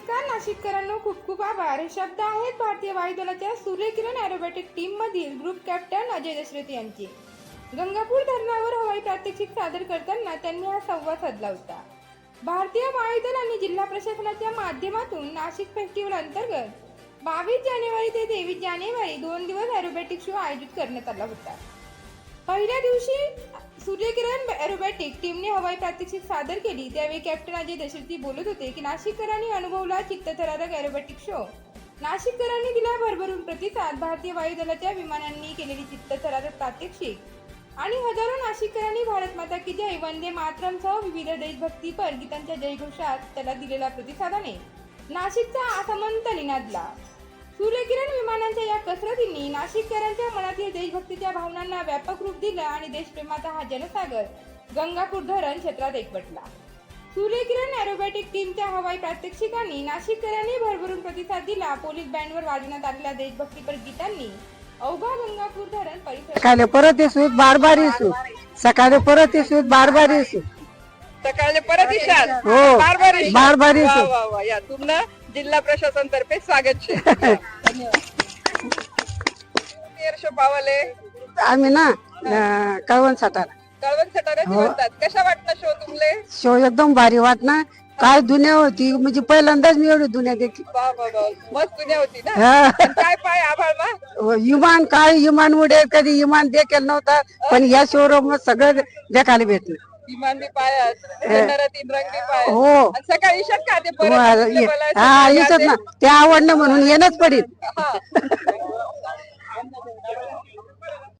नमस्कार नाशिककरांनो, खूप खूप आभार हे शब्द आहेत भारतीय वायुदलाच्या सूर्यकिरण एरोबॅटिक टीम मधील ग्रुप कॅप्टन अजय दशरथ यांचे. गंगापूर धरणावर हवाई प्रात्यक्षिक सादर करताना त्यांनी हा संवाद साधला होता. भारतीय वायुदल आणि जिल्हा प्रशासनाच्या माध्यमातून नाशिक फेस्टिवल अंतर्गत 22 जानेवारी ते 23 जानेवारी 2 दिवस एरोबॅटिक शो आयोजित करण्यात आला होता. पहिल्या दिवशी सूर्यकिरण एरोबॅटिक टीमने हवाई प्रात्यक्षिक सादर केली. त्यावेळी कॅप्टन अजय दशरथी बोलत होते की नाशिककरांनी अनुभवला चित्तथरारक एरोबॅटिक शो. नाशिककरांनी दिला भरभरून प्रतिसाद. भारतीय वायुदलाच्या विमानांनी केलेली चित्तथरारक प्रात्यक्षिक आणि हजारो नाशिककरांनी भारत माता की जय, वंदे मातरमसह विविध देशभक्तीपर गीतांच्या जयघोषात त्याला दिलेल्या प्रतिसादाने नाशिकचा आसमंत निनादला. सूर्यकिरण विमानांच्या या कसरतींनी नाशिककरांच्या मनातील देशभक्तीच्या भावनांना व्यापक रूप दिलं आणि देशप्रेमाचा हा जनसागर गंगापूर धरण क्षेत्रात एकवटला. सूर्यकिरण एरोबॅटिक टीमच्या हवाई प्रात्यक्षिकांनी नाशिककरांनी भरभरून प्रतिसाद दिला. पोलीस बँडवर वाजवण्यात आलेल्या देशभक्तीपर गीतांनी अवघा गंगापूर धरण परिसर सकाळी परत येसू बार येसू सकाळी परत येसू बार येसू सकाळी परत ईशान हो बार येसू वा वा या तुम्हाला जिल्हा प्रशासन तर्फे स्वागत छे. शो पावले आम्ही ना कळवण सातारा कळवण सटाराची म्हणतात. कशा वाटला शो तुमले? शो एकदम भारी वाटना. काय दुनिया होती म्हणजे पहिल्यांदाच मी एवढी दुनिया देखी. वा वा वा मस्त दुनिया होती ना. हा. आणि काय पाय आभाळ मा विमान काय विमान उडे कधी विमान देखील नव्हता पण या शोरूम सगळं देखायला भेटलं. विमान बी पायात तीन रंग बी पायात. हो. आणि सकाळी ईशान का ते परत हा येतात ना ते आवडणं म्हणून येणंच पडेल. हा